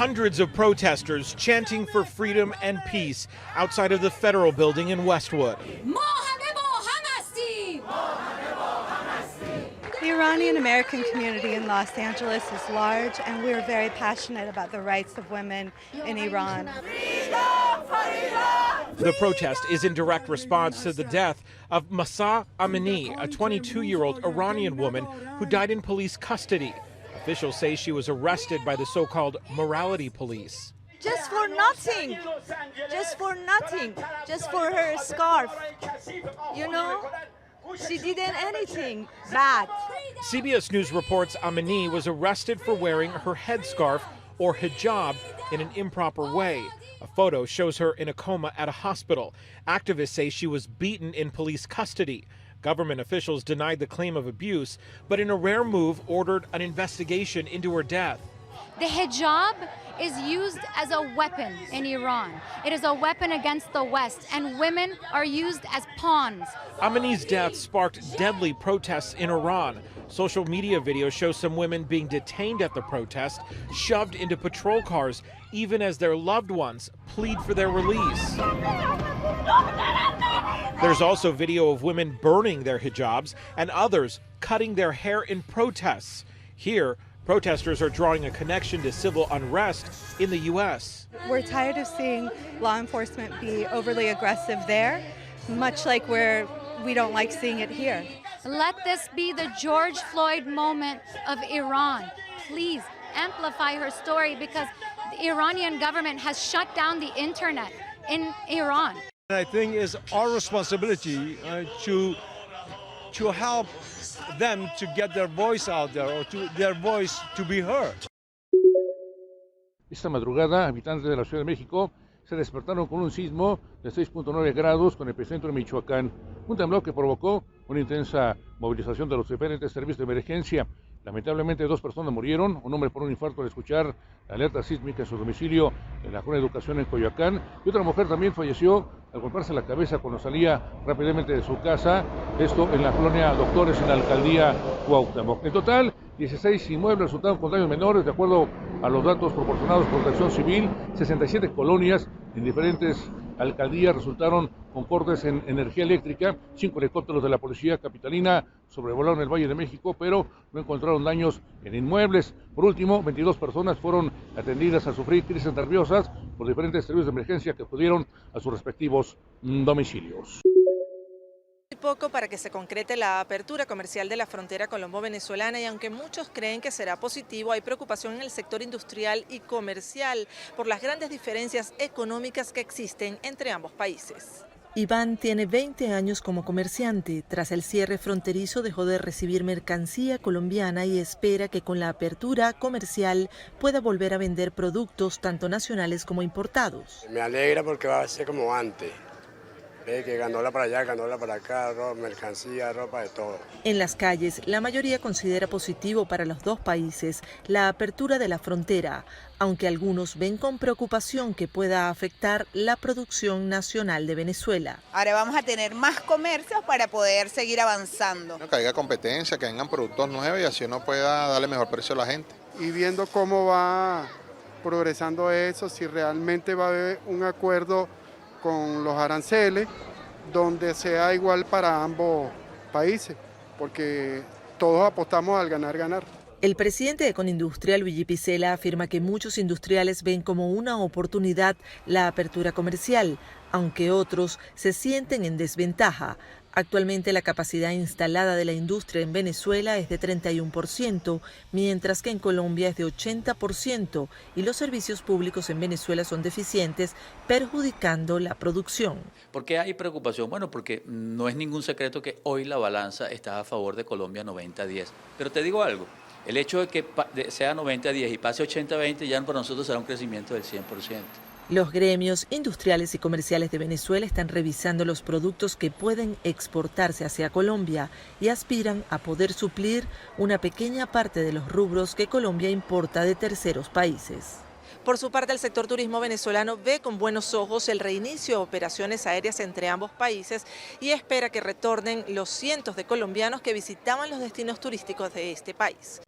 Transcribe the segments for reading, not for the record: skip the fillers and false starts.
hundreds of protesters chanting for freedom and peace outside of the federal building in Westwood. The Iranian American community in Los Angeles is large, and we're very passionate about the rights of women in Iran. The protest is in direct response to the death of Mahsa Amini, a 22-year-old Iranian woman who died in police custody. Officials say she was arrested by the so-called morality police. Just for nothing, just for nothing, just for her scarf, you know? She didn't anything bad. CBS News reports Amini was arrested for wearing her headscarf or hijab in an improper way. A photo shows her in a coma at a hospital. Activists say she was beaten in police custody. Government officials denied the claim of abuse, but in a rare move ordered an investigation into her death. The hijab is used as a weapon in Iran. It is a weapon against the West, and women are used as pawns. Amini's death sparked deadly protests in Iran. Social media videos show some women being detained at the protest, shoved into patrol cars, even as their loved ones plead for their release. There's also video of women burning their hijabs and others cutting their hair in protests. Here, protesters are drawing a connection to civil unrest in the U.S. We're tired of seeing law enforcement be overly aggressive there, much like we don't like seeing it here. Let this be the George Floyd moment of Iran. Please amplify her story, because the Iranian government has shut down the internet in Iran. I think it's our responsibility to help them to get their voice out there, or their voice to be heard. Esta madrugada, habitantes de la Ciudad de México se despertaron con un sismo de 6.9 grados con epicentro en Michoacán, un temblor que provocó una intensa movilización de los diferentes servicios de emergencia. Lamentablemente 2 personas murieron, un hombre por un infarto al escuchar la alerta sísmica en su domicilio en la Colonia de Educación en Coyoacán, y otra mujer también falleció al golpearse la cabeza cuando salía rápidamente de su casa, esto en la Colonia Doctores en la Alcaldía Cuauhtémoc. En total, 16 inmuebles resultaron con daños menores, de acuerdo a los datos proporcionados por Protección Civil. 67 colonias en diferentes alcaldías resultaron con cortes en energía eléctrica. 5 helicópteros de la policía capitalina sobrevolaron el Valle de México, pero no encontraron daños en inmuebles. Por último, 22 personas fueron atendidas al sufrir crisis nerviosas por diferentes servicios de emergencia que acudieron a sus respectivos domicilios. Poco para que se concrete la apertura comercial de la frontera colombo-venezolana, y aunque muchos creen que será positivo, hay preocupación en el sector industrial y comercial por las grandes diferencias económicas que existen entre ambos países. Iván tiene 20 años como comerciante. Tras el cierre fronterizo dejó de recibir mercancía colombiana y espera que con la apertura comercial pueda volver a vender productos tanto nacionales como importados. Me alegra porque va a ser como antes. Ve que ganóla para allá, ganóla para acá, ropa, mercancía, ropa, de todo. En las calles, la mayoría considera positivo para los dos países la apertura de la frontera, aunque algunos ven con preocupación que pueda afectar la producción nacional de Venezuela. Ahora vamos a tener más comercios para poder seguir avanzando. Que haya competencia, que vengan productos nuevos y así uno pueda darle mejor precio a la gente. Y viendo cómo va progresando eso, si realmente va a haber un acuerdo con los aranceles, donde sea igual para ambos países, porque todos apostamos al ganar-ganar. El presidente de Conindustria, Luigi Picella, afirma que muchos industriales ven como una oportunidad la apertura comercial, aunque otros se sienten en desventaja. Actualmente la capacidad instalada de la industria en Venezuela es de 31%, mientras que en Colombia es de 80%, y los servicios públicos en Venezuela son deficientes, perjudicando la producción. ¿Por qué hay preocupación? Bueno, porque no es ningún secreto que hoy la balanza está a favor de Colombia 90-10. Pero te digo algo, el hecho de que sea 90-10 y pase 80-20 ya para nosotros será un crecimiento del 100%. Los gremios industriales y comerciales de Venezuela están revisando los productos que pueden exportarse hacia Colombia y aspiran a poder suplir una pequeña parte de los rubros que Colombia importa de terceros países. Por su parte, el sector turismo venezolano ve con buenos ojos el reinicio de operaciones aéreas entre ambos países y espera que retornen los cientos de colombianos que visitaban los destinos turísticos de este país.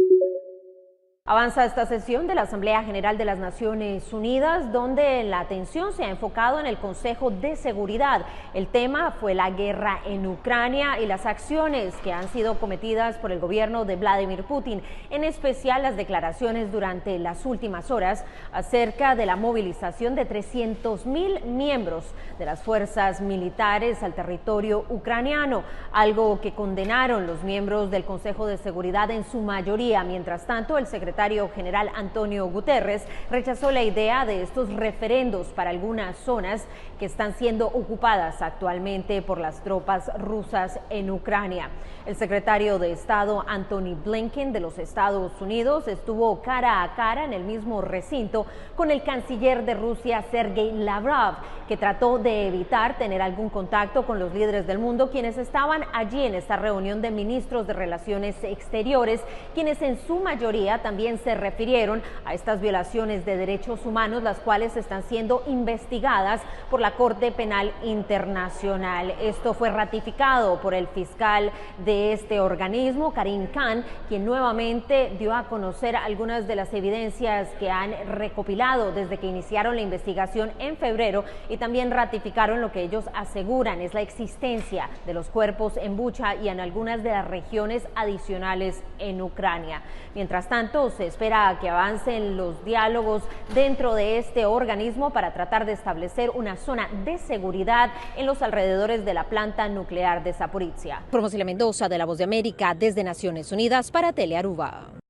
Avanza esta sesión de la Asamblea General de las Naciones Unidas, donde la atención se ha enfocado en el Consejo de Seguridad. El tema fue la guerra en Ucrania y las acciones que han sido cometidas por el gobierno de Vladimir Putin, en especial las declaraciones durante las últimas horas acerca de la movilización de 300.000 miembros de las fuerzas militares al territorio ucraniano, algo que condenaron los miembros del Consejo de Seguridad en su mayoría. Mientras tanto, el secretario general Antonio Guterres rechazó la idea de estos referendos para algunas zonas que están siendo ocupadas actualmente por las tropas rusas en Ucrania. El secretario de Estado Antony Blinken de los Estados Unidos estuvo cara a cara en el mismo recinto con el canciller de Rusia, Sergei Lavrov, que trató de evitar tener algún contacto con los líderes del mundo, quienes estaban allí en esta reunión de ministros de Relaciones Exteriores, quienes en su mayoría también se refirieron a estas violaciones de derechos humanos, las cuales están siendo investigadas por la Corte Penal Internacional. Esto fue ratificado por el fiscal de este organismo, Karim Khan, quien nuevamente dio a conocer algunas de las evidencias que han recopilado desde que iniciaron la investigación en febrero, y también ratificaron lo que ellos aseguran es la existencia de los cuerpos en Bucha y en algunas de las regiones adicionales en Ucrania. Mientras tanto, se espera que avancen los diálogos dentro de este organismo para tratar de establecer una zona de seguridad en los alrededores de la planta nuclear de Zaporizhia. Promosilia Mendoza, de La Voz de América, desde Naciones Unidas para Telearuba.